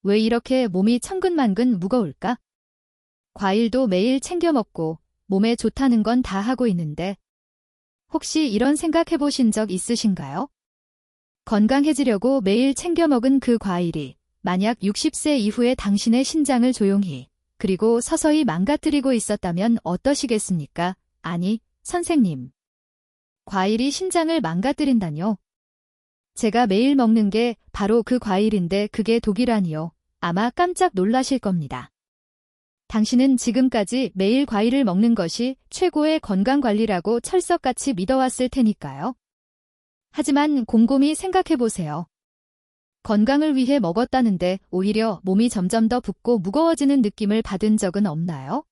왜 이렇게 몸이 천근만근 무거울까? 과일도 매일 챙겨 먹고 몸에 좋다는 건 다 하고 있는데 혹시 이런 생각 해보신 적 있으신가요? 건강해지려고 매일 챙겨 먹은 그 과일이 만약 60세 이후에 당신의 신장을 조용히 그리고 서서히 망가뜨리고 있었다면 어떠시겠습니까? 아니, 선생님. 과일이 신장을 망가뜨린다뇨? 제가 매일 먹는 게 바로 그 과일인데 그게 독이라니요. 아마 깜짝 놀라실 겁니다. 당신은 지금까지 매일 과일을 먹는 것이 최고의 건강관리라고 철석같이 믿어왔을 테니까요. 하지만 곰곰이 생각해보세요. 건강을 위해 먹었다는데 오히려 몸이 점점 더 붓고 무거워지는 느낌을 받은 적은 없나요?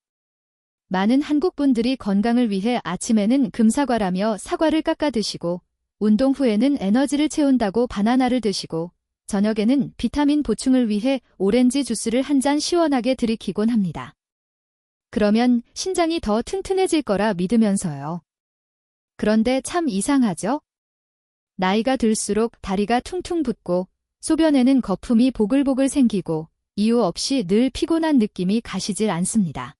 많은 한국 분들이 건강을 위해 아침에는 금사과라며 사과를 깎아 드시고 운동 후에는 에너지를 채운다고 바나나를 드시고 저녁에는 비타민 보충을 위해 오렌지 주스를 한 잔 시원하게 들이키곤 합니다. 그러면 신장이 더 튼튼해질 거라 믿으면서요. 그런데 참 이상하죠? 나이가 들수록 다리가 퉁퉁 붓고 소변에는 거품이 보글보글 생기고 이유 없이 늘 피곤한 느낌이 가시질 않습니다.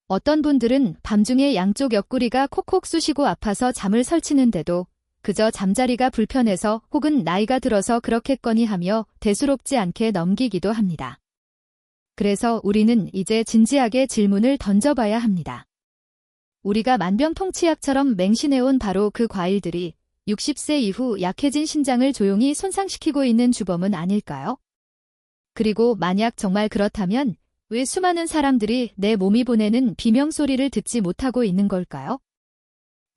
어떤 분들은 밤중에 양쪽 옆구리가 콕콕 쑤시고 아파서 잠을 설치는데도 그저 잠자리가 불편해서 혹은 나이가 들어서 그렇겠거니 하며 대수롭지 않게 넘기기도 합니다. 그래서 우리는 이제 진지하게 질문을 던져봐야 합니다. 우리가 만병통치약처럼 맹신해온 바로 그 과일들이 60세 이후 약해진 신장을 조용히 손상시키고 있는 주범은 아닐까요? 그리고 만약 정말 그렇다면 왜 수많은 사람들이 내 몸이 보내는 비명소리를 듣지 못하고 있는 걸까요?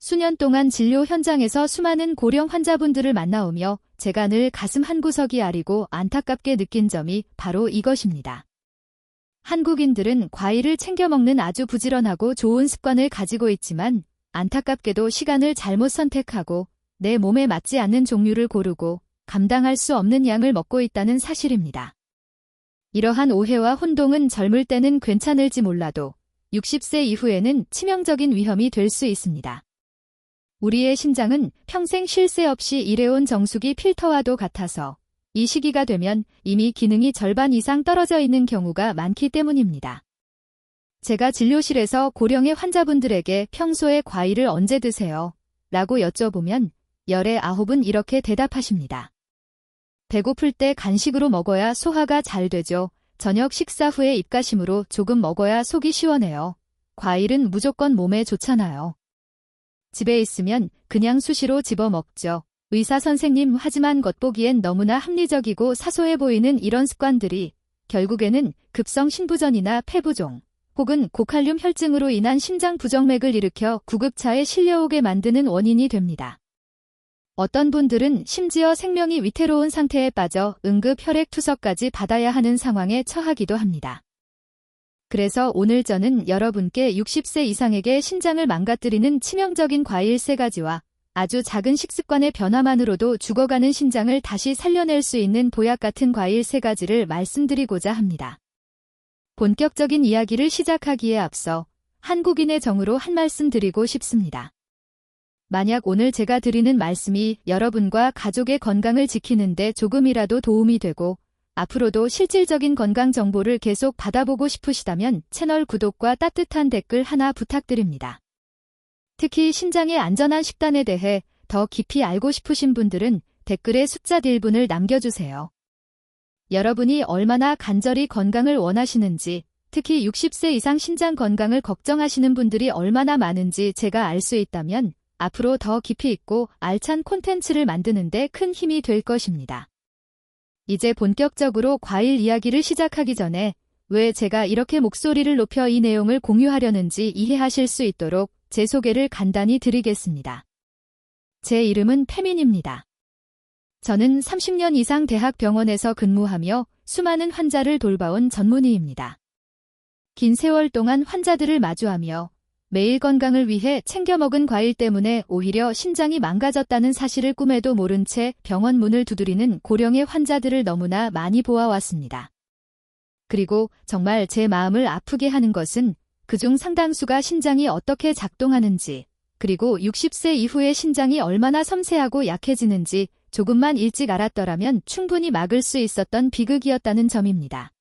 수년 동안 진료 현장에서 수많은 고령 환자분들을 만나오며 제가 늘 가슴 한구석이 아리고 안타깝게 느낀 점이 바로 이것입니다. 한국인들은 과일을 챙겨 먹는 아주 부지런하고 좋은 습관을 가지고 있지만 안타깝게도 시간을 잘못 선택하고 내 몸에 맞지 않는 종류를 고르고 감당할 수 없는 양을 먹고 있다는 사실입니다. 이러한 오해와 혼동은 젊을 때는 괜찮을지 몰라도 60세 이후에는 치명적인 위험이 될 수 있습니다. 우리의 신장은 평생 쉴 새 없이 일해온 정수기 필터와도 같아서 이 시기가 되면 이미 기능이 절반 이상 떨어져 있는 경우가 많기 때문입니다. 제가 진료실에서 고령의 환자분들에게 평소에 과일을 언제 드세요? 라고 여쭤보면 열의 9은 이렇게 대답하십니다. 배고플 때 간식으로 먹어야 소화가 잘 되죠. 저녁 식사 후에 입가심으로 조금 먹어야 속이 시원해요. 과일은 무조건 몸에 좋잖아요. 집에 있으면 그냥 수시로 집어 먹죠. 의사 선생님, 하지만 겉보기엔 너무나 합리적이고 사소해 보이는 이런 습관들이 결국에는 급성 신부전이나 폐부종 혹은 고칼륨 혈증으로 인한 심장 부정맥을 일으켜 구급차에 실려오게 만드는 원인이 됩니다. 어떤 분들은 심지어 생명이 위태로운 상태에 빠져 응급 혈액 투석까지 받아야 하는 상황에 처하기도 합니다. 그래서 오늘 저는 여러분께 60세 이상에게 신장을 망가뜨리는 치명적인 과일 3가지와 아주 작은 식습관의 변화만으로도 죽어가는 신장을 다시 살려낼 수 있는 보약 같은 과일 3가지를 말씀드리고자 합니다. 본격적인 이야기를 시작하기에 앞서 한국인의 정으로 한 말씀 드리고 싶습니다. 만약 오늘 제가 드리는 말씀이 여러분과 가족의 건강을 지키는 데 조금이라도 도움이 되고 앞으로도 실질적인 건강 정보를 계속 받아보고 싶으시다면 채널 구독과 따뜻한 댓글 하나 부탁드립니다. 특히 신장의 안전한 식단에 대해 더 깊이 알고 싶으신 분들은 댓글에 숫자 1분을 남겨주세요. 여러분이 얼마나 간절히 건강을 원하시는지, 특히 60세 이상 신장 건강을 걱정하시는 분들이 얼마나 많은지 제가 알 수 있다면 앞으로 더 깊이 있고 알찬 콘텐츠를 만드는 데 큰 힘이 될 것입니다. 이제 본격적으로 과일 이야기를 시작하기 전에 왜 제가 이렇게 목소리를 높여 이 내용을 공유하려는지 이해하실 수 있도록 제 소개를 간단히 드리겠습니다. 제 이름은 태민입니다. 저는 30년 이상 대학병원에서 근무하며 수많은 환자를 돌봐온 전문의입니다. 긴 세월 동안 환자들을 마주하며 매일 건강을 위해 챙겨 먹은 과일 때문에 오히려 신장이 망가졌다는 사실을 꿈에도 모른 채 병원 문을 두드리는 고령의 환자들을 너무나 많이 보아왔습니다. 그리고 정말 제 마음을 아프게 하는 것은 그중 상당수가 신장이 어떻게 작동하는지, 그리고 60세 이후에 신장이 얼마나 섬세하고 약해지는지 조금만 일찍 알았더라면 충분히 막을 수 있었던 비극이었다는 점입니다.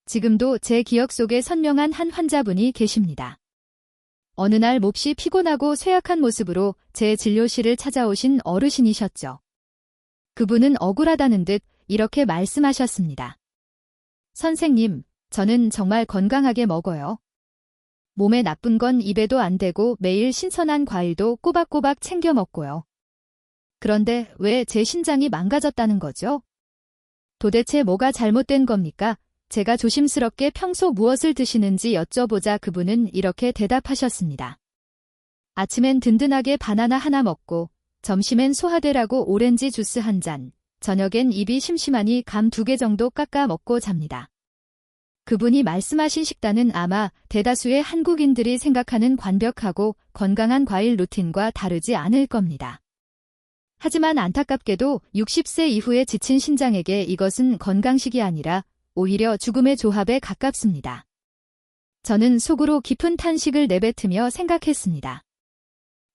지금도 제 기억 속에 선명한 한 환자분이 계십니다. 어느 날 몹시 피곤하고 쇠약한 모습으로 제 진료실을 찾아오신 어르신이셨죠. 그분은 억울하다는 듯 이렇게 말씀하셨습니다. 선생님, 저는 정말 건강하게 먹어요. 몸에 나쁜 건 입에도 안 대고 매일 신선한 과일도 꼬박꼬박 챙겨 먹고요. 그런데 왜 제 신장이 망가졌다는 거죠? 도대체 뭐가 잘못된 겁니까? 제가 조심스럽게 평소 무엇을 드시는지 여쭤보자 그분은 이렇게 대답하셨습니다. 아침엔 든든하게 바나나 하나 먹고, 점심엔 소화되라고 오렌지 주스 한 잔, 저녁엔 입이 심심하니 감 2개 정도 깎아 먹고 잡니다. 그분이 말씀하신 식단은 아마 대다수의 한국인들이 생각하는 완벽하고 건강한 과일 루틴과 다르지 않을 겁니다. 하지만 안타깝게도 60세 이후에 지친 신장에게 이것은 건강식이 아니라 오히려 죽음의 조합에 가깝습니다. 저는 속으로 깊은 탄식을 내뱉으며 생각했습니다.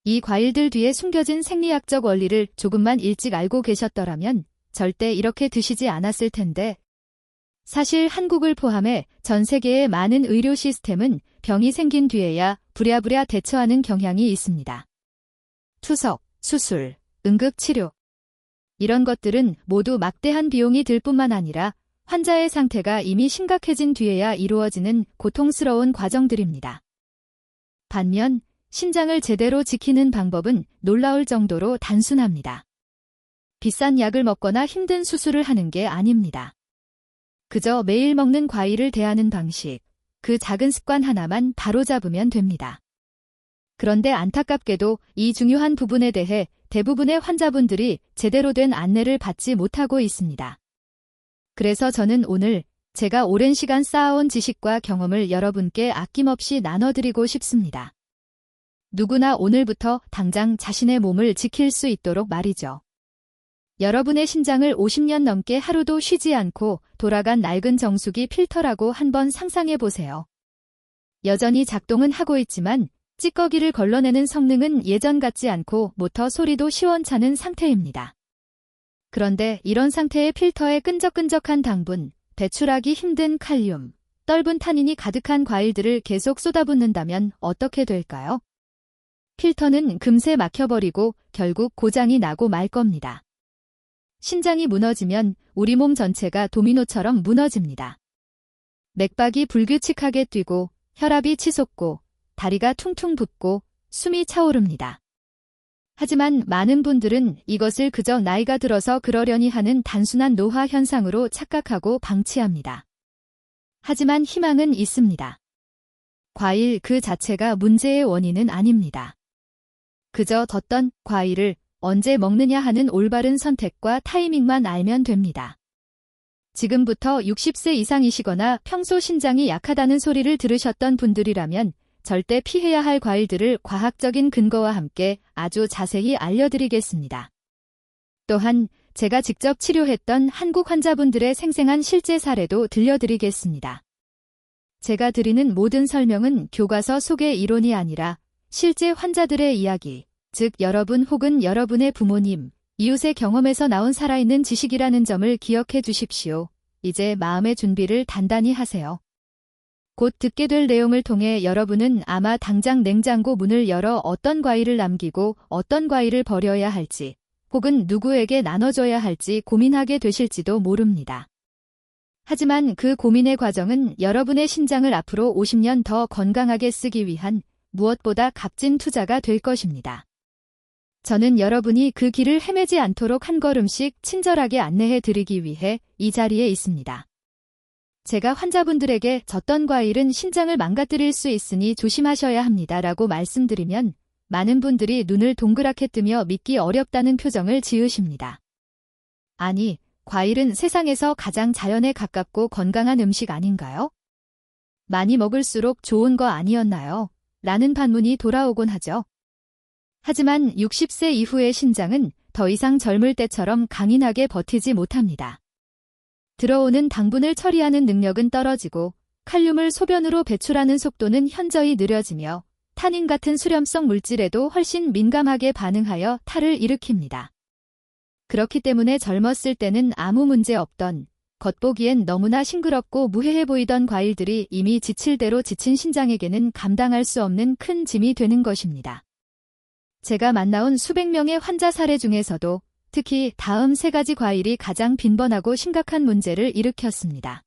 이 과일들 뒤에 숨겨진 생리학적 원리를 조금만 일찍 알고 계셨더라면 절대 이렇게 드시지 않았을 텐데, 사실 한국을 포함해 전 세계의 많은 의료 시스템은 병이 생긴 뒤에야 부랴부랴 대처하는 경향이 있습니다. 투석, 수술, 응급치료. 이런 것들은 모두 막대한 비용이 들 뿐만 아니라 환자의 상태가 이미 심각해진 뒤에야 이루어지는 고통스러운 과정들입니다. 반면 신장을 제대로 지키는 방법은 놀라울 정도로 단순합니다. 비싼 약을 먹거나 힘든 수술을 하는 게 아닙니다. 그저 매일 먹는 과일을 대하는 방식, 그 작은 습관 하나만 바로잡으면 됩니다. 그런데 안타깝게도 이 중요한 부분에 대해 대부분의 환자분들이 제대로 된 안내를 받지 못하고 있습니다. 그래서 저는 오늘 제가 오랜 시간 쌓아온 지식과 경험을 여러분께 아낌없이 나눠드리고 싶습니다. 누구나 오늘부터 당장 자신의 몸을 지킬 수 있도록 말이죠. 여러분의 신장을 50년 넘게 하루도 쉬지 않고 돌아간 낡은 정수기 필터라고 한번 상상해 보세요. 여전히 작동은 하고 있지만 찌꺼기를 걸러내는 성능은 예전 같지 않고 모터 소리도 시원찮은 상태입니다. 그런데 이런 상태의 필터에 끈적끈적한 당분, 배출하기 힘든 칼륨, 떫은 타닌이 가득한 과일들을 계속 쏟아붓는다면 어떻게 될까요? 필터는 금세 막혀버리고 결국 고장이 나고 말 겁니다. 신장이 무너지면 우리 몸 전체가 도미노처럼 무너집니다. 맥박이 불규칙하게 뛰고 혈압이 치솟고 다리가 퉁퉁 붓고 숨이 차오릅니다. 하지만 많은 분들은 이것을 그저 나이가 들어서 그러려니 하는 단순한 노화 현상으로 착각하고 방치합니다. 하지만 희망은 있습니다. 과일 그 자체가 문제의 원인은 아닙니다. 그저 뒀던 과일을 언제 먹느냐 하는 올바른 선택과 타이밍만 알면 됩니다. 지금부터 60세 이상이시거나 평소 신장이 약하다는 소리를 들으셨던 분들이라면 절대 피해야 할 과일들을 과학적인 근거와 함께 아주 자세히 알려드리겠습니다. 또한 제가 직접 치료했던 한국 환자분들의 생생한 실제 사례도 들려드리겠습니다. 제가 드리는 모든 설명은 교과서 속의 이론이 아니라 실제 환자들의 이야기, 즉 여러분 혹은 여러분의 부모님, 이웃의 경험에서 나온 살아있는 지식이라는 점을 기억해 주십시오. 이제 마음의 준비를 단단히 하세요. 곧 듣게 될 내용을 통해 여러분은 아마 당장 냉장고 문을 열어 어떤 과일을 남기고 어떤 과일을 버려야 할지, 혹은 누구에게 나눠줘야 할지 고민하게 되실지도 모릅니다. 하지만 그 고민의 과정은 여러분의 신장을 앞으로 50년 더 건강하게 쓰기 위한 무엇보다 값진 투자가 될 것입니다. 저는 여러분이 그 길을 헤매지 않도록 한 걸음씩 친절하게 안내해 드리기 위해 이 자리에 있습니다. 제가 환자분들에게 졌던 과일은 신장을 망가뜨릴 수 있으니 조심하셔야 합니다라고 말씀드리면 많은 분들이 눈을 동그랗게 뜨며 믿기 어렵다는 표정을 지으십니다. 아니, 과일은 세상에서 가장 자연에 가깝고 건강한 음식 아닌가요? 많이 먹을수록 좋은 거 아니었나요? 라는 반문이 돌아오곤 하죠. 하지만 60세 이후의 신장은 더 이상 젊을 때처럼 강인하게 버티지 못합니다. 들어오는 당분을 처리하는 능력은 떨어지고 칼륨을 소변으로 배출하는 속도는 현저히 느려지며 타닌 같은 수렴성 물질에도 훨씬 민감하게 반응하여 탈을 일으킵니다. 그렇기 때문에 젊었을 때는 아무 문제 없던, 겉보기엔 너무나 싱그럽고 무해해 보이던 과일들이 이미 지칠 대로 지친 신장에게는 감당할 수 없는 큰 짐이 되는 것입니다. 제가 만나온 수백 명의 환자 사례 중에서도 특히 다음 세 가지 과일이 가장 빈번하고 심각한 문제를 일으켰습니다.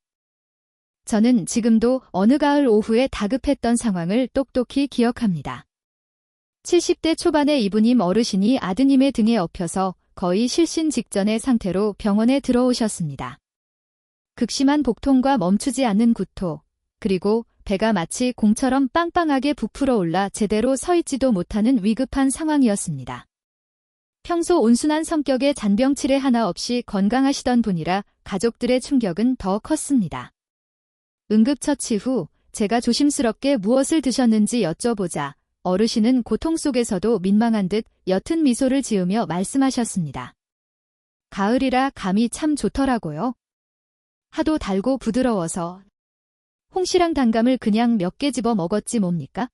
저는 지금도 어느 가을 오후에 다급했던 상황을 똑똑히 기억합니다. 70대 초반의 이분님 어르신이 아드님의 등에 엎여서 거의 실신 직전의 상태로 병원에 들어오셨습니다. 극심한 복통과 멈추지 않는 구토, 그리고 배가 마치 공처럼 빵빵하게 부풀어 올라 제대로 서 있지도 못하는 위급한 상황이었습니다. 평소 온순한 성격의 잔병치레 하나 없이 건강하시던 분이라 가족들의 충격은 더 컸습니다. 응급처치 후 제가 조심스럽게 무엇을 드셨는지 여쭤보자 어르신은 고통 속에서도 민망한 듯 옅은 미소를 지으며 말씀하셨습니다. 가을이라 감이 참 좋더라고요. 하도 달고 부드러워서 홍시랑 단감을 그냥 몇 개 집어 먹었지 뭡니까?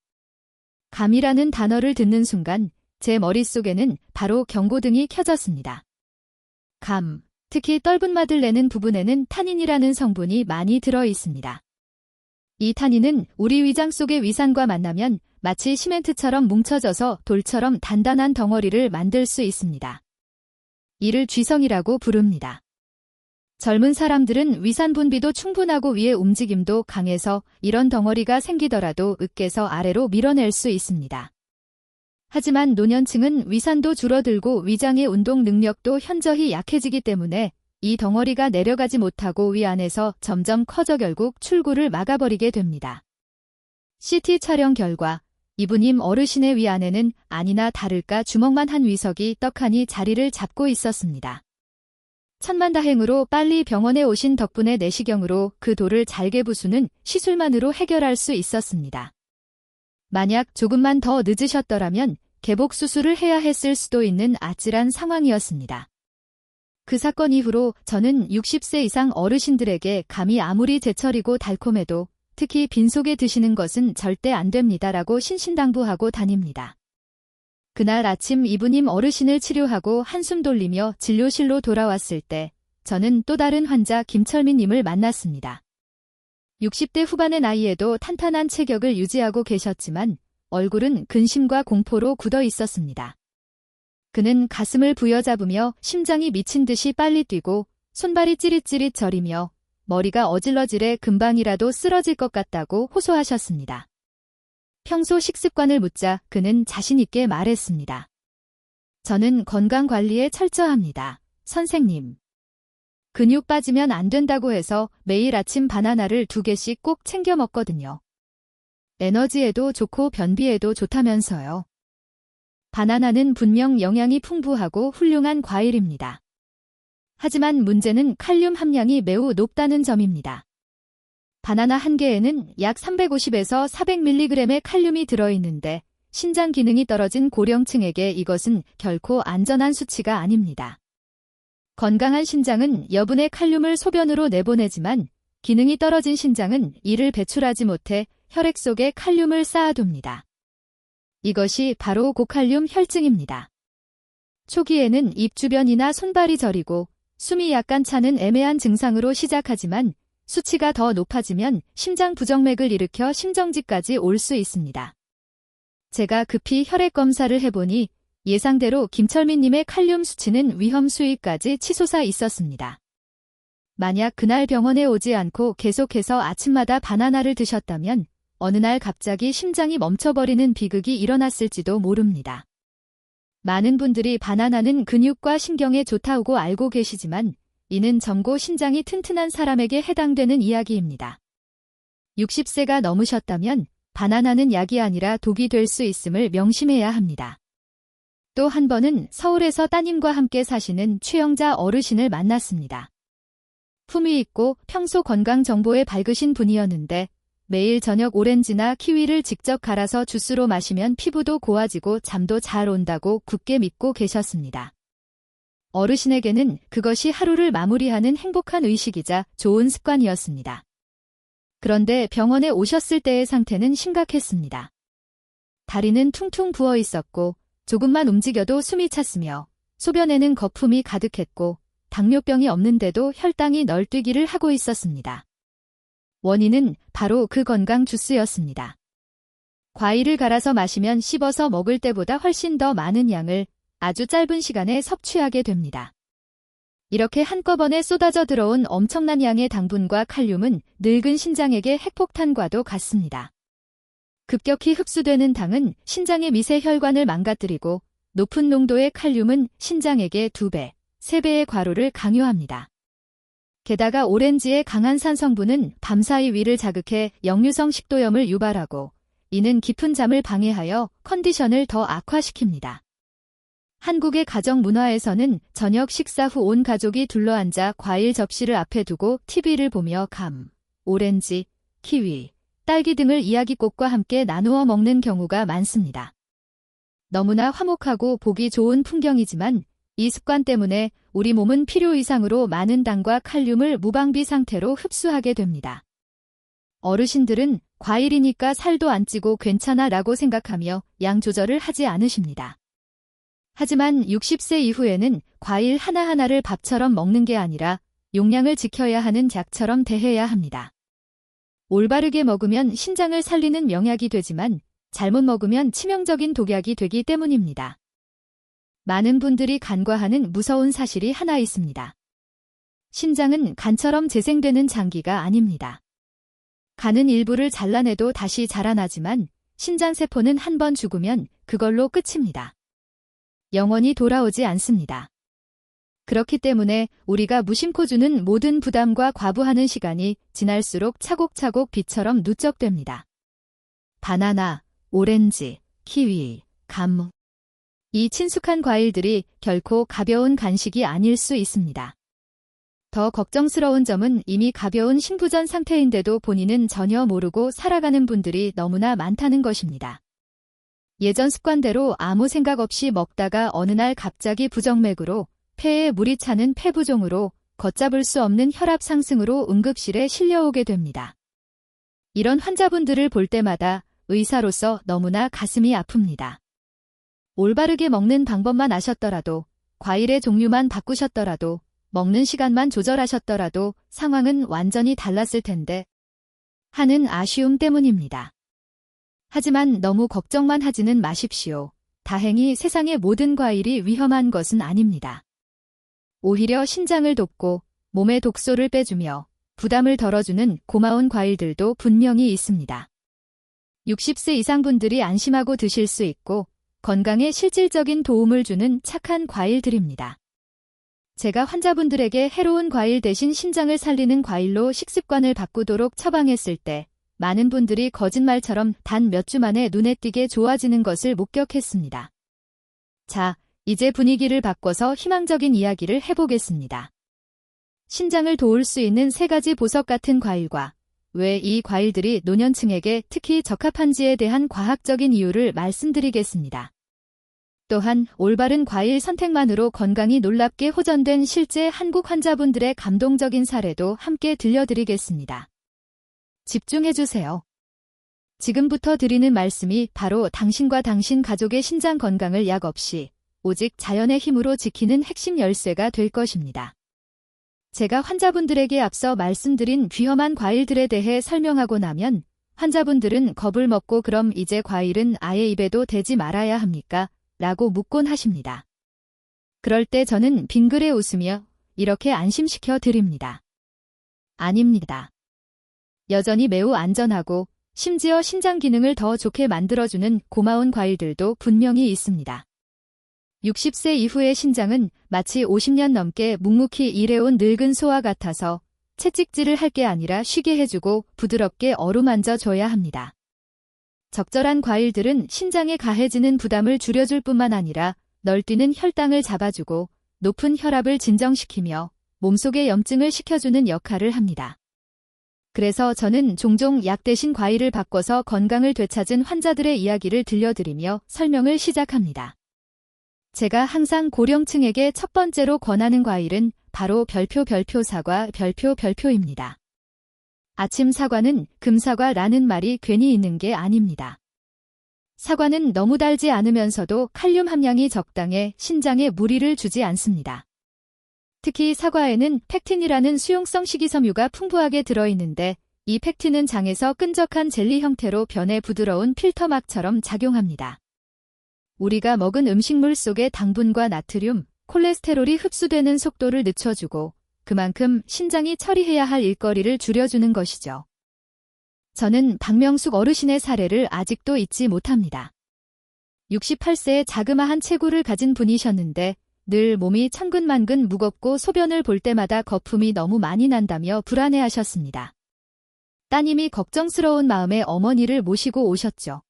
감이라는 단어를 듣는 순간 제 머릿속에는 바로 경고등이 켜졌습니다. 감, 특히 떫은 맛을 내는 부분에는 타닌이라는 성분이 많이 들어 있습니다. 이 타닌은 우리 위장 속의 위산과 만나면 마치 시멘트처럼 뭉쳐져서 돌처럼 단단한 덩어리를 만들 수 있습니다. 이를 쥐성이라고 부릅니다. 젊은 사람들은 위산 분비도 충분하고 위의 움직임도 강해서 이런 덩어리가 생기더라도 으깨서 아래로 밀어낼 수 있습니다. 하지만 노년층은 위산도 줄어들고 위장의 운동 능력도 현저히 약해지기 때문에 이 덩어리가 내려가지 못하고 위 안에서 점점 커져 결국 출구를 막아버리게 됩니다. CT 촬영 결과 이분님 어르신의 위 안에는 아니나 다를까 주먹만 한 위석이 떡하니 자리를 잡고 있었습니다. 천만다행으로 빨리 병원에 오신 덕분에 내시경으로 그 돌을 잘게 부수는 시술만으로 해결할 수 있었습니다. 만약 조금만 더 늦으셨더라면 개복 수술을 해야 했을 수도 있는 아찔한 상황이었습니다. 그 사건 이후로 저는 60세 이상 어르신들에게 감이 아무리 제철이고 달콤해도 특히 빈속에 드시는 것은 절대 안 됩니다라고 신신당부하고 다닙니다. 그날 아침 이분님 어르신을 치료하고 한숨 돌리며 진료실로 돌아왔을 때 저는 또 다른 환자 김철민님을 만났습니다. 60대 후반의 나이에도 탄탄한 체격을 유지하고 계셨지만 얼굴은 근심과 공포로 굳어 있었습니다. 그는 가슴을 부여잡으며 심장이 미친 듯이 빨리 뛰고 손발이 찌릿찌릿 저리며 머리가 어질러질해 금방이라도 쓰러질 것 같다고 호소하셨습니다. 평소 식습관을 묻자 그는 자신 있게 말했습니다. 저는 건강관리에 철저합니다. 선생님. 근육 빠지면 안 된다고 해서 매일 아침 바나나를 2개씩 꼭 챙겨 먹거든요. 에너지에도 좋고 변비에도 좋다면서요. 바나나는 분명 영양이 풍부하고 훌륭한 과일입니다. 하지만 문제는 칼륨 함량이 매우 높다는 점입니다. 바나나 한 개에는 약 350에서 400mg의 칼륨이 들어있는데 신장 기능이 떨어진 고령층에게 이것은 결코 안전한 수치가 아닙니다. 건강한 신장은 여분의 칼륨을 소변으로 내보내지만 기능이 떨어진 신장은 이를 배출하지 못해 혈액 속에 칼륨을 쌓아둡니다. 이것이 바로 고칼륨 혈증입니다. 초기에는 입 주변이나 손발이 저리고 숨이 약간 차는 애매한 증상으로 시작하지만 수치가 더 높아지면 심장 부정맥을 일으켜 심정지까지 올 수 있습니다. 제가 급히 혈액 검사를 해보니 예상대로 김철민님의 칼륨 수치는 위험 수위까지 치솟아 있었습니다. 만약 그날 병원에 오지 않고 계속해서 아침마다 바나나를 드셨다면 어느 날 갑자기 심장이 멈춰버리는 비극이 일어났을지도 모릅니다. 많은 분들이 바나나는 근육과 신경에 좋다고 알고 계시지만 이는 젊고 신장이 튼튼한 사람에게 해당되는 이야기입니다. 60세가 넘으셨다면 바나나는 약이 아니라 독이 될 수 있음을 명심해야 합니다. 또 한 번은 서울에서 따님과 함께 사시는 최영자 어르신을 만났습니다. 품위 있고 평소 건강 정보에 밝으신 분이었는데 매일 저녁 오렌지나 키위를 직접 갈아서 주스로 마시면 피부도 고와지고 잠도 잘 온다고 굳게 믿고 계셨습니다. 어르신에게는 그것이 하루를 마무리하는 행복한 의식이자 좋은 습관이었습니다. 그런데 병원에 오셨을 때의 상태는 심각했습니다. 다리는 퉁퉁 부어 있었고 조금만 움직여도 숨이 찼으며 소변에는 거품이 가득했고 당뇨병이 없는데도 혈당이 널뛰기를 하고 있었습니다. 원인은 바로 그 건강 주스였습니다. 과일을 갈아서 마시면 씹어서 먹을 때보다 훨씬 더 많은 양을 아주 짧은 시간에 섭취하게 됩니다. 이렇게 한꺼번에 쏟아져 들어온 엄청난 양의 당분과 칼륨은 늙은 신장에게 핵폭탄과도 같습니다. 급격히 흡수되는 당은 신장의 미세 혈관을 망가뜨리고 높은 농도의 칼륨은 신장에게 2배, 3배의 과로를 강요합니다. 게다가 오렌지의 강한 산 성분은 밤사이 위를 자극해 역류성 식도염을 유발하고 이는 깊은 잠을 방해하여 컨디션을 더 악화시킵니다. 한국의 가정 문화에서는 저녁 식사 후 온 가족이 둘러앉아 과일 접시를 앞에 두고 TV를 보며 감, 오렌지, 키위, 딸기 등을 이야기꽃과 함께 나누어 먹는 경우가 많습니다. 너무나 화목하고 보기 좋은 풍경이지만 이 습관 때문에 우리 몸은 필요 이상으로 많은 당과 칼륨을 무방비 상태로 흡수하게 됩니다. 어르신들은 과일이니까 살도 안 찌고 괜찮아 라고 생각하며 양 조절을 하지 않으십니다. 하지만 60세 이후에는 과일 하나하나를 밥처럼 먹는 게 아니라 용량을 지켜야 하는 약처럼 대해야 합니다. 올바르게 먹으면 신장을 살리는 명약이 되지만 잘못 먹으면 치명적인 독약이 되기 때문입니다. 많은 분들이 간과하는 무서운 사실이 하나 있습니다. 신장은 간처럼 재생되는 장기가 아닙니다. 간은 일부를 잘라내도 다시 자라나지만 신장세포는 한 번 죽으면 그걸로 끝입니다. 영원히 돌아오지 않습니다. 그렇기 때문에 우리가 무심코 주는 모든 부담과 과부하는 시간이 지날수록 차곡차곡 빚처럼 누적됩니다. 바나나, 오렌지, 키위, 감. 이 친숙한 과일들이 결코 가벼운 간식이 아닐 수 있습니다. 더 걱정스러운 점은 이미 가벼운 신부전 상태인데도 본인은 전혀 모르고 살아가는 분들이 너무나 많다는 것입니다. 예전 습관대로 아무 생각 없이 먹다가 어느 날 갑자기 부정맥으로 폐에 물이 차는 폐부종으로 걷잡을 수 없는 혈압 상승으로 응급실에 실려오게 됩니다. 이런 환자분들을 볼 때마다 의사로서 너무나 가슴이 아픕니다. 올바르게 먹는 방법만 아셨더라도, 과일의 종류만 바꾸셨더라도, 먹는 시간만 조절하셨더라도 상황은 완전히 달랐을 텐데 하는 아쉬움 때문입니다. 하지만 너무 걱정만 하지는 마십시오. 다행히 세상의 모든 과일이 위험한 것은 아닙니다. 오히려 신장을 돕고 몸의 독소를 빼주며 부담을 덜어주는 고마운 과일들도 분명히 있습니다. 60세 이상 분들이 안심하고 드실 수 있고 건강에 실질적인 도움을 주는 착한 과일들입니다. 제가 환자분들에게 해로운 과일 대신 신장을 살리는 과일로 식습관을 바꾸도록 처방했을 때 많은 분들이 거짓말처럼 단 몇 주 만에 눈에 띄게 좋아지는 것을 목격했습니다. 자, 이제 분위기를 바꿔서 희망적인 이야기를 해보겠습니다. 신장을 도울 수 있는 3가지 보석 같은 과일과 왜 이 과일들이 노년층에게 특히 적합한지에 대한 과학적인 이유를 말씀드리겠습니다. 또한 올바른 과일 선택만으로 건강이 놀랍게 호전된 실제 한국 환자분들의 감동적인 사례도 함께 들려드리겠습니다. 집중해주세요. 지금부터 드리는 말씀이 바로 당신과 당신 가족의 신장 건강을 약 없이 오직 자연의 힘으로 지키는 핵심 열쇠가 될 것입니다. 제가 환자분들에게 앞서 말씀드린 위험한 과일들에 대해 설명하고 나면 환자분들은 겁을 먹고 그럼 이제 과일은 아예 입에도 대지 말아야 합니까? 라고 묻곤 하십니다. 그럴 때 저는 빙그레 웃으며 이렇게 안심시켜 드립니다. 아닙니다. 여전히 매우 안전하고 심지어 신장 기능을 더 좋게 만들어주는 고마운 과일들도 분명히 있습니다. 60세 이후의 신장은 마치 50년 넘게 묵묵히 일해온 늙은 소와 같아서 채찍질을 할 게 아니라 쉬게 해주고 부드럽게 어루만져 줘야 합니다. 적절한 과일들은 신장에 가해지는 부담을 줄여줄 뿐만 아니라 널뛰는 혈당을 잡아주고 높은 혈압을 진정시키며 몸속의 염증을 식혀주는 역할을 합니다. 그래서 저는 종종 약 대신 과일을 바꿔서 건강을 되찾은 환자들의 이야기를 들려드리며 설명을 시작합니다. 제가 항상 고령층에게 첫 번째로 권하는 과일은 바로 별표 사과 별표입니다. 아침 사과는 금사과라는 말이 괜히 있는 게 아닙니다. 사과는 너무 달지 않으면서도 칼륨 함량이 적당해 신장에 무리를 주지 않습니다. 특히 사과에는 팩틴이라는 수용성 식이섬유가 풍부하게 들어있는데 이 팩틴은 장에서 끈적한 젤리 형태로 변해 부드러운 필터막처럼 작용합니다. 우리가 먹은 음식물 속의 당분과 나트륨, 콜레스테롤이 흡수되는 속도를 늦춰주고 그만큼 신장이 처리해야 할 일거리를 줄여주는 것이죠. 저는 박명숙 어르신의 사례를 아직도 잊지 못합니다. 68세의 자그마한 체구를 가진 분이셨는데 늘 몸이 천근만근 무겁고 소변을 볼 때마다 거품이 너무 많이 난다며 불안해하셨습니다. 따님이 걱정스러운 마음에 어머니를 모시고 오셨죠.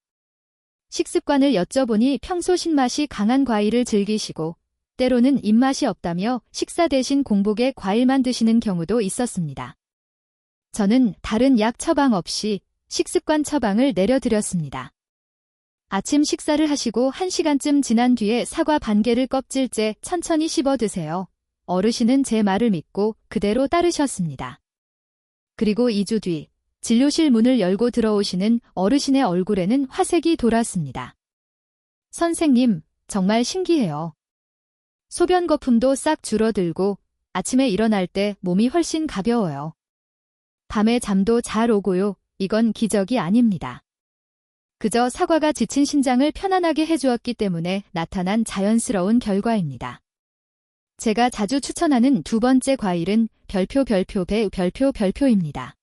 식습관을 여쭤보니 평소 신맛이 강한 과일을 즐기시고 때로는 입맛이 없다며 식사 대신 공복에 과일만 드시는 경우도 있었습니다. 저는 다른 약 처방 없이 식습관 처방을 내려드렸습니다. 아침 식사를 하시고 1시간쯤 지난 뒤에 사과 반 개를 껍질째 천천히 씹어 드세요. 어르신은 제 말을 믿고 그대로 따르셨습니다. 그리고 2주 뒤 진료실 문을 열고 들어오시는 어르신의 얼굴에는 화색이 돌았습니다. 선생님, 정말 신기해요. 소변 거품도 싹 줄어들고 아침에 일어날 때 몸이 훨씬 가벼워요. 밤에 잠도 잘 오고요. 이건 기적이 아닙니다. 그저 사과가 지친 신장을 편안하게 해주었기 때문에 나타난 자연스러운 결과입니다. 제가 자주 추천하는 두 번째 과일은 별표입니다.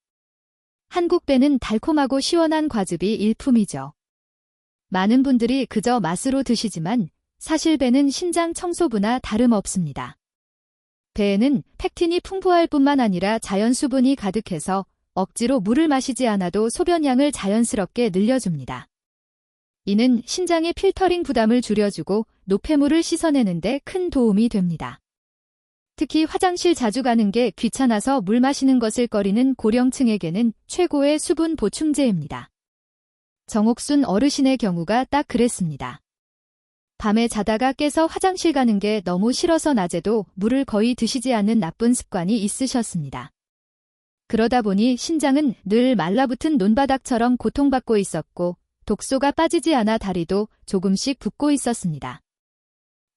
한국 배는 달콤하고 시원한 과즙이 일품이죠. 많은 분들이 그저 맛으로 드시지만 사실 배는 신장 청소부나 다름없습니다. 배에는 팩틴이 풍부할 뿐만 아니라 자연 수분이 가득해서 억지로 물을 마시지 않아도 소변량을 자연스럽게 늘려줍니다. 이는 신장의 필터링 부담을 줄여주고 노폐물을 씻어내는 데 큰 도움이 됩니다. 특히 화장실 자주 가는 게 귀찮아서 물 마시는 것을 꺼리는 고령층에게는 최고의 수분 보충제입니다. 정옥순 어르신의 경우가 딱 그랬습니다. 밤에 자다가 깨서 화장실 가는 게 너무 싫어서 낮에도 물을 거의 드시지 않는 나쁜 습관이 있으셨습니다. 그러다 보니 신장은 늘 말라붙은 논바닥처럼 고통받고 있었고 독소가 빠지지 않아 다리도 조금씩 붓고 있었습니다.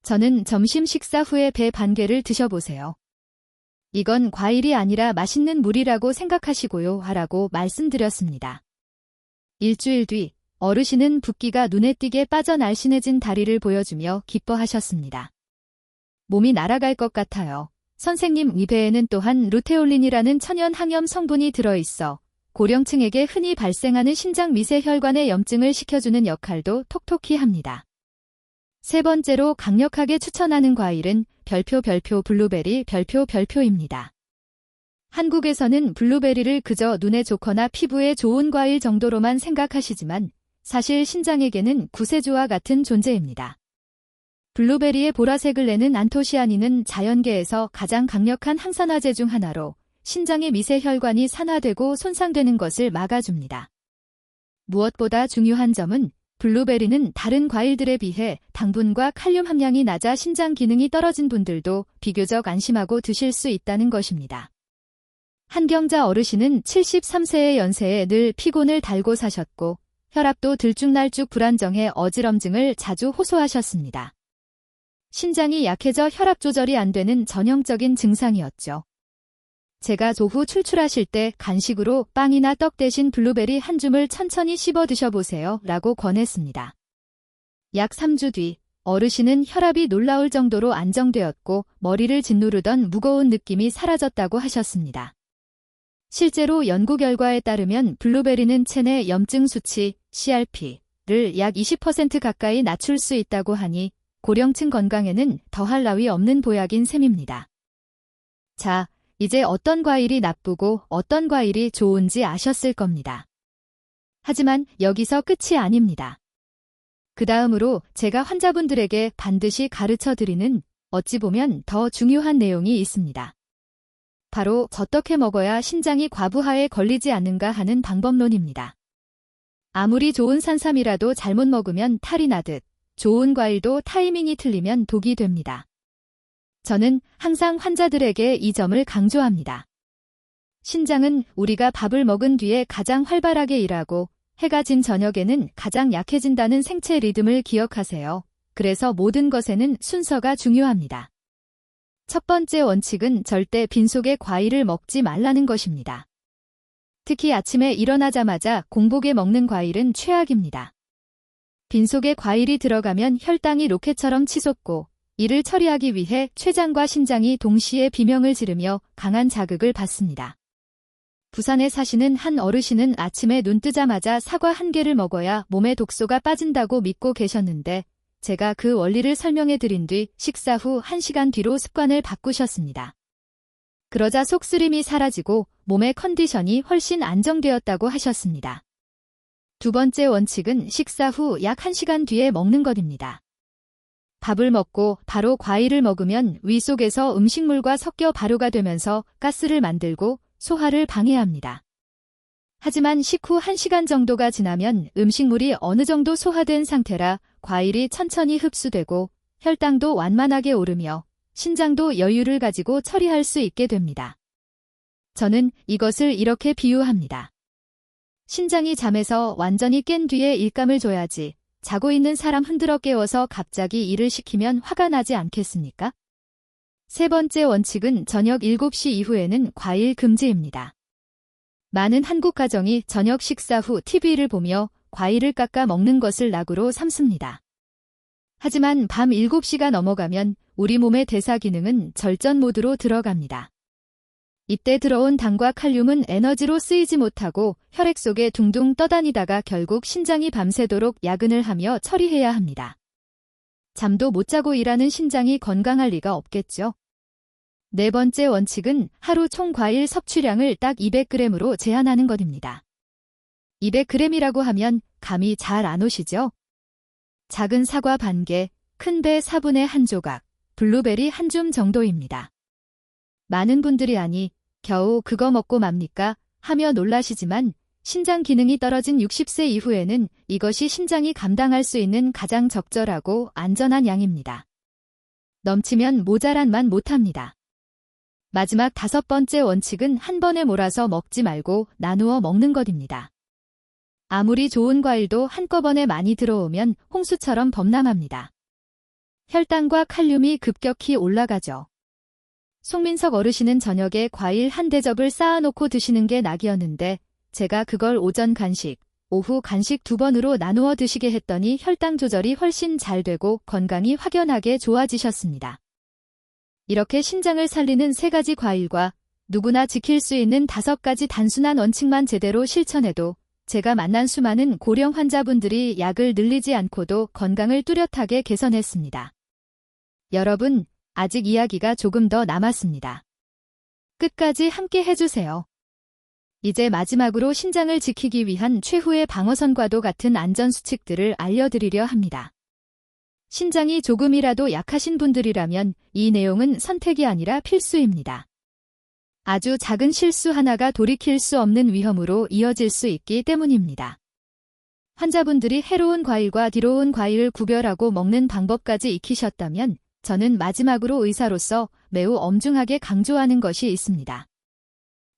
저는 점심 식사 후에 배 반 개를 드셔보세요. 이건 과일이 아니라 맛있는 물이라고 생각하시고요 하라고 말씀드렸습니다. 일주일 뒤 어르신은 붓기가 눈에 띄게 빠져 날씬해진 다리를 보여주며 기뻐하셨습니다. 몸이 날아갈 것 같아요. 선생님, 이 배에는 또한 루테올린이라는 천연 항염 성분이 들어있어 고령층에게 흔히 발생하는 신장 미세혈관의 염증을 식혀주는 역할도 톡톡히 합니다. 세 번째로 강력하게 추천하는 과일은 별표입니다. 한국에서는 블루베리를 그저 눈에 좋거나 피부에 좋은 과일 정도로만 생각하시지만 사실 신장에게는 구세주와 같은 존재입니다. 블루베리의 보라색을 내는 안토시아닌은 자연계에서 가장 강력한 항산화제 중 하나로 신장의 미세혈관이 산화되고 손상되는 것을 막아줍니다. 무엇보다 중요한 점은 블루베리는 다른 과일들에 비해 당분과 칼륨 함량이 낮아 신장 기능이 떨어진 분들도 비교적 안심하고 드실 수 있다는 것입니다. 한경자 어르신은 73세의 연세에 늘 피곤을 달고 사셨고 혈압도 들쭉날쭉 불안정해 어지럼증을 자주 호소하셨습니다. 신장이 약해져 혈압 조절이 안 되는 전형적인 증상이었죠. 제가 조후 출출하실 때 간식으로 빵이나 떡 대신 블루베리 한 줌을 천천히 씹어 드셔보세요 라고 권했습니다. 약 3주 뒤 어르신은 혈압이 놀라울 정도로 안정되었고 머리를 짓누르던 무거운 느낌이 사라졌다고 하셨습니다. 실제로 연구 결과에 따르면 블루베리는 체내 염증 수치 CRP를 약 20% 가까이 낮출 수 있다고 하니 고령층 건강에는 더할 나위 없는 보약인 셈입니다. 자, 이제 어떤 과일이 나쁘고 어떤 과일이 좋은지 아셨을 겁니다. 하지만 여기서 끝이 아닙니다. 그 다음으로 제가 환자분들에게 반드시 가르쳐드리는 어찌 보면 더 중요한 내용이 있습니다. 바로 어떻게 먹어야 신장이 과부하에 걸리지 않는가 하는 방법론입니다. 아무리 좋은 산삼이라도 잘못 먹으면 탈이 나듯 좋은 과일도 타이밍이 틀리면 독이 됩니다. 저는 항상 환자들에게 이 점을 강조합니다. 신장은 우리가 밥을 먹은 뒤에 가장 활발하게 일하고 해가 진 저녁에는 가장 약해진다는 생체 리듬을 기억하세요. 그래서 모든 것에는 순서가 중요합니다. 첫 번째 원칙은 절대 빈속에 과일을 먹지 말라는 것입니다. 특히 아침에 일어나자마자 공복에 먹는 과일은 최악입니다. 빈속에 과일이 들어가면 혈당이 로켓처럼 치솟고 이를 처리하기 위해 췌장과 심장이 동시에 비명을 지르며 강한 자극을 받습니다. 부산에 사시는 한 어르신은 아침에 눈 뜨자마자 사과 한 개를 먹어야 몸에 독소가 빠진다고 믿고 계셨는데 제가 그 원리를 설명해 드린 뒤 식사 후 1시간 뒤로 습관을 바꾸셨습니다. 그러자 속쓰림이 사라지고 몸의 컨디션이 훨씬 안정되었다고 하셨습니다. 두 번째 원칙은 식사 후 약 1시간 뒤에 먹는 것입니다. 밥을 먹고 바로 과일을 먹으면 위 속에서 음식물과 섞여 발효가 되면서 가스를 만들고 소화를 방해합니다. 하지만 식후 1시간 정도가 지나면 음식물이 어느 정도 소화된 상태라 과일이 천천히 흡수되고 혈당도 완만하게 오르며 신장도 여유를 가지고 처리할 수 있게 됩니다. 저는 이것을 이렇게 비유합니다. 신장이 잠에서 완전히 깬 뒤에 일감을 줘야지 자고 있는 사람 흔들어 깨워서 갑자기 일을 시키면 화가 나지 않겠습니까? 세 번째 원칙은 저녁 7시 이후에는 과일 금지입니다. 많은 한국 가정이 저녁 식사 후 TV를 보며 과일을 깎아 먹는 것을 낙으로 삼습니다. 하지만 밤 7시가 넘어가면 우리 몸의 대사 기능은 절전 모드로 들어갑니다. 이때 들어온 당과 칼륨은 에너지로 쓰이지 못하고 혈액 속에 둥둥 떠다니다가 결국 신장이 밤새도록 야근을 하며 처리해야 합니다. 잠도 못 자고 일하는 신장이 건강할 리가 없겠죠. 네 번째 원칙은 하루 총 과일 섭취량을 딱 200g으로 제한하는 것입니다. 200g이라고 하면 감이 잘 안 오시죠? 작은 사과 반 개, 큰 배 4분의 1 조각, 블루베리 한 줌 정도입니다. 많은 분들이 아니, 겨우 그거 먹고 맙니까? 하며 놀라시지만 신장 기능이 떨어진 60세 이후에는 이것이 신장이 감당할 수 있는 가장 적절하고 안전한 양입니다. 넘치면 모자란만 못합니다. 마지막 5번째 원칙은 한 번에 몰아서 먹지 말고 나누어 먹는 것입니다. 아무리 좋은 과일도 한꺼번에 많이 들어오면 홍수처럼 범람합니다. 혈당과 칼륨이 급격히 올라가죠. 송민석 어르신은 저녁에 과일 한 대접을 쌓아놓고 드시는 게 낙이었는데 제가 그걸 오전 간식, 오후 간식 2번으로 나누어 드시게 했더니 혈당 조절이 훨씬 잘 되고 건강이 확연하게 좋아지셨습니다. 이렇게 신장을 살리는 3가지 과일과 누구나 지킬 수 있는 5가지 단순한 원칙만 제대로 실천해도 제가 만난 수많은 고령 환자분들이 약을 늘리지 않고도 건강을 뚜렷하게 개선했습니다. 여러분, 아직 이야기가 조금 더 남았습니다. 끝까지 함께 해주세요. 이제 마지막으로 신장을 지키기 위한 최후의 방어선과도 같은 안전수칙들을 알려드리려 합니다. 신장이 조금이라도 약하신 분들이라면 이 내용은 선택이 아니라 필수입니다. 아주 작은 실수 하나가 돌이킬 수 없는 위험으로 이어질 수 있기 때문입니다. 환자분들이 해로운 과일과 뒤로운 과일을 구별하고 먹는 방법까지 익히셨다면 저는 마지막으로 의사로서 매우 엄중하게 강조하는 것이 있습니다.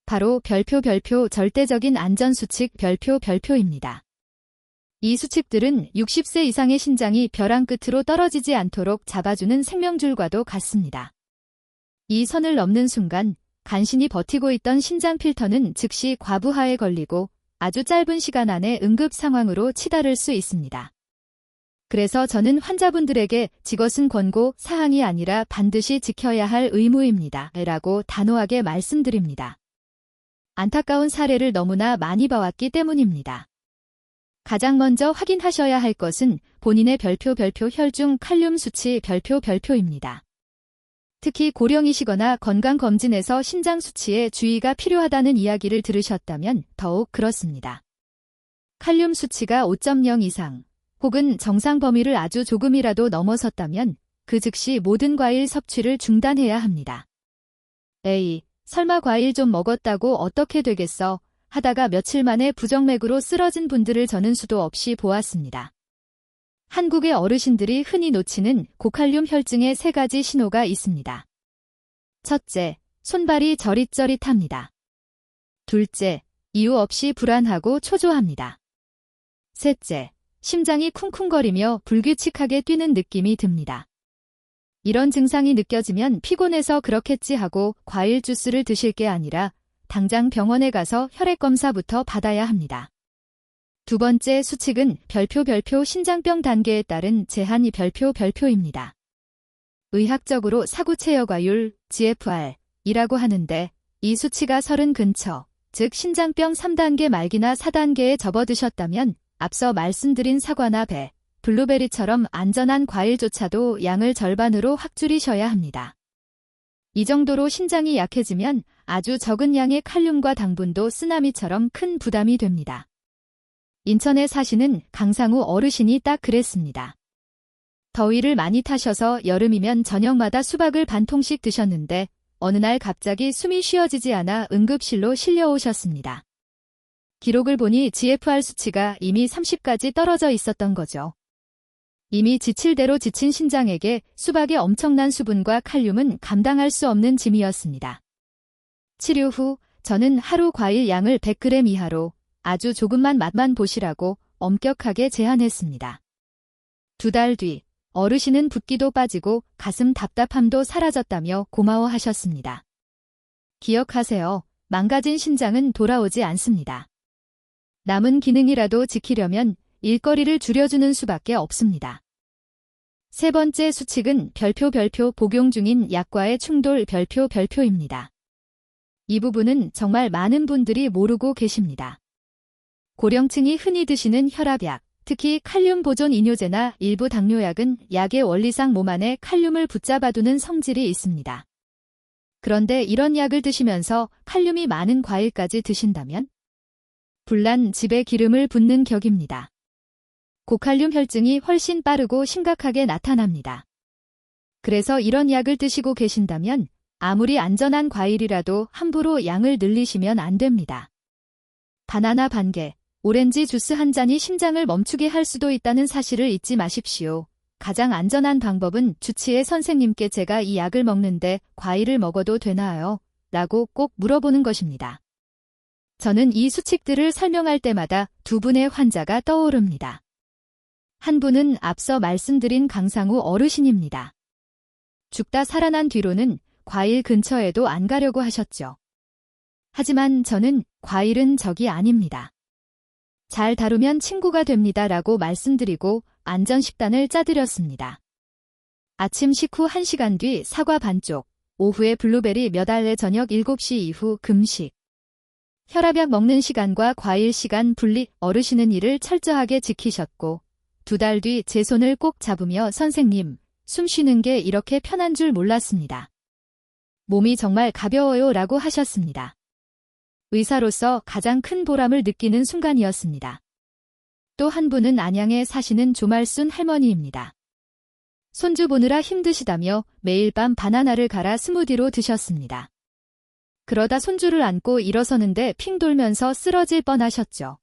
바로 별표 절대적인 안전수칙 별표입니다. 이 수칙들은 60세 이상의 신장이 벼랑 끝으로 떨어지지 않도록 잡아주는 생명줄과도 같습니다. 이 선을 넘는 순간 간신히 버티고 있던 신장 필터는 즉시 과부하에 걸리고 아주 짧은 시간 안에 응급 상황으로 치달을 수 있습니다. 그래서 저는 환자분들에게 이것은 권고 사항이 아니라 반드시 지켜야 할 의무입니다. 라고 단호하게 말씀드립니다. 안타까운 사례를 너무나 많이 봐왔기 때문입니다. 가장 먼저 확인하셔야 할 것은 본인의 별표 혈중 칼륨 수치 별표입니다. 특히 고령이시거나 건강검진에서 신장 수치에 주의가 필요하다는 이야기를 들으셨다면 더욱 그렇습니다. 칼륨 수치가 5.0 이상 혹은 정상 범위를 아주 조금이라도 넘어섰다면 그 즉시 모든 과일 섭취를 중단해야 합니다. 에이, 설마 과일 좀 먹었다고 어떻게 되겠어? 하다가 며칠 만에 부정맥으로 쓰러진 분들을 저는 수도 없이 보았습니다. 한국의 어르신들이 흔히 놓치는 고칼륨 혈증의 3가지 신호가 있습니다. 첫째, 손발이 저릿저릿합니다. 둘째, 이유 없이 불안하고 초조합니다. 셋째, 심장이 쿵쿵거리며 불규칙하게 뛰는 느낌이 듭니다. 이런 증상이 느껴지면 피곤해서 그렇겠지 하고 과일 주스를 드실 게 아니라 당장 병원에 가서 혈액 검사부터 받아야 합니다. 두 번째 수칙은 별표 신장병 단계에 따른 제한 별표입니다. 의학적으로 사구체여과율 GFR이라고 하는데 이 수치가 30 근처, 즉 신장병 3단계 말기나 4단계에 접어드셨다면 앞서 말씀드린 사과나 배, 블루베리처럼 안전한 과일조차도 양을 절반으로 확 줄이셔야 합니다. 이 정도로 신장이 약해지면 아주 적은 양의 칼륨과 당분도 쓰나미처럼 큰 부담이 됩니다. 인천에 사시는 강상우 어르신이 딱 그랬습니다. 더위를 많이 타셔서 여름이면 저녁마다 수박을 반 통씩 드셨는데 어느 날 갑자기 숨이 쉬어지지 않아 응급실로 실려오셨습니다. 기록을 보니 GFR 수치가 이미 30까지 떨어져 있었던 거죠. 이미 지칠 대로 지친 신장에게 수박의 엄청난 수분과 칼륨은 감당할 수 없는 짐이었습니다. 치료 후 저는 하루 과일 양을 100g 이하로 아주 조금만 맛만 보시라고 엄격하게 제한했습니다. 2달 뒤 어르신은 붓기도 빠지고 가슴 답답함도 사라졌다며 고마워하셨습니다. 기억하세요. 망가진 신장은 돌아오지 않습니다. 남은 기능이라도 지키려면 일거리를 줄여주는 수밖에 없습니다. 세 번째 수칙은 별표 복용 중인 약과의 충돌 별표입니다. 이 부분은 정말 많은 분들이 모르고 계십니다. 고령층이 흔히 드시는 혈압약, 특히 칼륨 보존 이뇨제나 일부 당뇨약은 약의 원리상 몸 안에 칼륨을 붙잡아두는 성질이 있습니다. 그런데 이런 약을 드시면서 칼륨이 많은 과일까지 드신다면 불난 집에 기름을 붓는 격입니다. 고칼륨 혈증이 훨씬 빠르고 심각하게 나타납니다. 그래서 이런 약을 드시고 계신다면 아무리 안전한 과일이라도 함부로 양을 늘리시면 안 됩니다. 바나나 반개, 오렌지 주스 한 잔이 심장을 멈추게 할 수도 있다는 사실을 잊지 마십시오. 가장 안전한 방법은 주치의 선생님께 제가 이 약을 먹는데 과일을 먹어도 되나요? 라고 꼭 물어보는 것입니다. 저는 이 수칙들을 설명할 때마다 두 분의 환자가 떠오릅니다. 한 분은 앞서 말씀드린 강상우 어르신입니다. 죽다 살아난 뒤로는 과일 근처에도 안 가려고 하셨죠. 하지만 저는 과일은 적이 아닙니다. 잘 다루면 친구가 됩니다 라고 말씀드리고 안전식단을 짜드렸습니다. 아침 식후 1시간 뒤 사과 반쪽, 오후에 블루베리 몇 알레 저녁 7시 이후 금식. 혈압약 먹는 시간과 과일 시간 분리, 어르신은 이를 철저하게 지키셨고 2달 뒤 제 손을 꼭 잡으며 선생님, 숨 쉬는 게 이렇게 편한 줄 몰랐습니다. 몸이 정말 가벼워요 라고 하셨습니다. 의사로서 가장 큰 보람을 느끼는 순간이었습니다. 또 한 분은 안양에 사시는 조말순 할머니입니다. 손주 보느라 힘드시다며 매일 밤 바나나를 갈아 스무디로 드셨습니다. 그러다 손주를 안고 일어서는데 핑 돌면서 쓰러질 뻔하셨죠.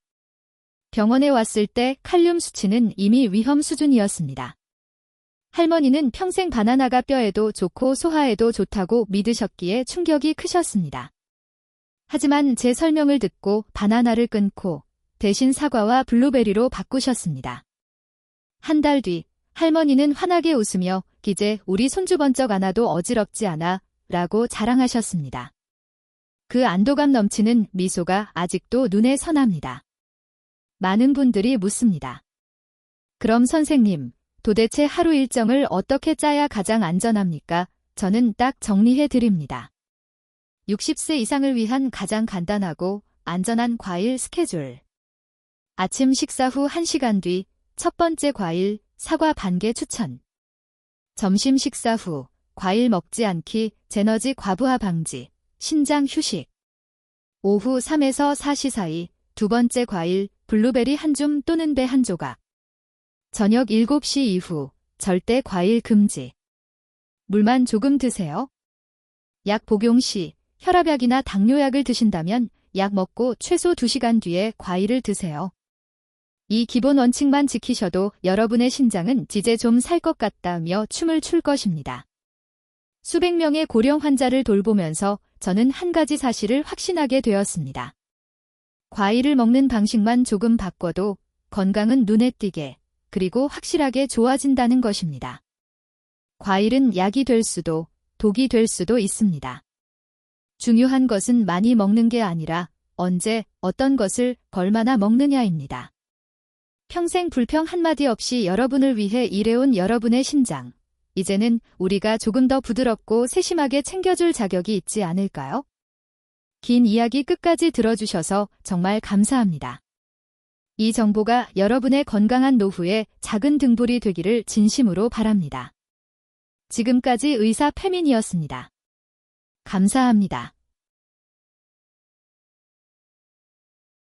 병원에 왔을 때 칼륨 수치는 이미 위험 수준이었습니다. 할머니는 평생 바나나가 뼈에도 좋고 소화에도 좋다고 믿으셨기에 충격이 크셨습니다. 하지만 제 설명을 듣고 바나나를 끊고 대신 사과와 블루베리로 바꾸셨습니다. 한 달 뒤 할머니는 환하게 웃으며 이제 우리 손주 번쩍 안아도 어지럽지 않아 라고 자랑하셨습니다. 그 안도감 넘치는 미소가 아직도 눈에 선합니다. 많은 분들이 묻습니다. 그럼 선생님, 도대체 하루 일정을 어떻게 짜야 가장 안전합니까? 저는 딱 정리해 드립니다. 60세 이상을 위한 가장 간단하고 안전한 과일 스케줄. 아침 식사 후 1시간 뒤 첫 번째 과일, 사과 반개 추천. 점심 식사 후 과일 먹지 않기, 에너지 과부하 방지, 신장 휴식. 오후 3에서 4시 사이 두 번째 과일, 블루베리 한 줌 또는 배 한 조각. 저녁 7시 이후 절대 과일 금지. 물만 조금 드세요. 약 복용 시 혈압약이나 당뇨약을 드신다면 약 먹고 최소 2시간 뒤에 과일을 드세요. 이 기본 원칙만 지키셔도 여러분의 신장은 이제 좀 살 것 같다며 춤을 출 것입니다. 수백 명의 고령 환자를 돌보면서 저는 한 가지 사실을 확신하게 되었습니다. 과일을 먹는 방식만 조금 바꿔도 건강은 눈에 띄게, 그리고 확실하게 좋아진다는 것입니다. 과일은 약이 될 수도, 독이 될 수도 있습니다. 중요한 것은 많이 먹는 게 아니라 언제, 어떤 것을 얼마나 먹느냐입니다. 평생 불평 한마디 없이 여러분을 위해 일해온 여러분의 심장. 이제는 우리가 조금 더 부드럽고 세심하게 챙겨줄 자격이 있지 않을까요? 긴 이야기 끝까지 들어주셔서 정말 감사합니다. 이 정보가 여러분의 건강한 노후에 작은 등불이 되기를 진심으로 바랍니다. 지금까지 의사 페민이었습니다. 감사합니다.